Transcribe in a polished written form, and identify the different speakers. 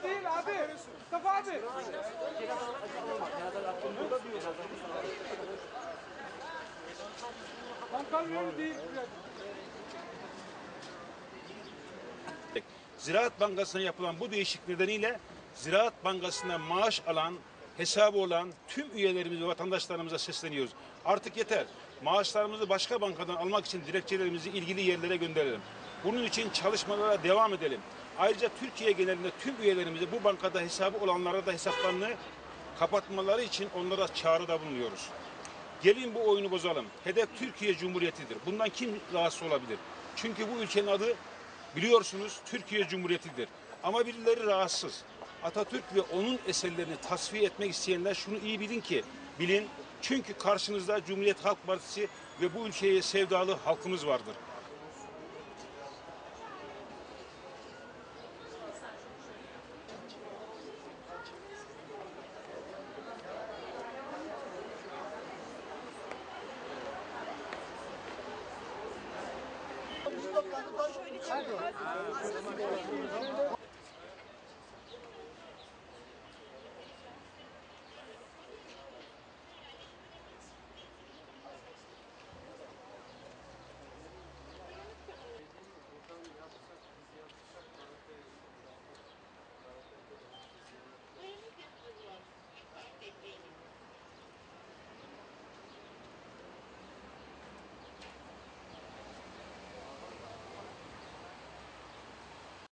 Speaker 1: Öyle değil abi. Mustafa abi. Antalya değil.
Speaker 2: Ziraat Bankası'na yapılan bu değişiklik nedeniyle Ziraat Bankası'na maaş alan, hesabı olan tüm üyelerimiz ve vatandaşlarımıza sesleniyoruz. Artık yeter. Maaşlarımızı başka bankadan almak için dilekçelerimizi ilgili yerlere gönderelim. Bunun için çalışmalara devam edelim. Ayrıca Türkiye genelinde tüm üyelerimize bu bankada hesabı olanlara da hesaplarını kapatmaları için onlara çağrıda bulunuyoruz. Gelin bu oyunu bozalım. Hedef Türkiye Cumhuriyeti'dir. Bundan kim rahatsız olabilir? Çünkü bu ülkenin adı biliyorsunuz Türkiye Cumhuriyeti'dir. Ama birileri rahatsız. Atatürk ve onun eserlerini tasfiye etmek isteyenler şunu iyi bilin. Çünkü karşınızda Cumhuriyet Halk Partisi ve bu ülkeye sevdalı halkımız vardır.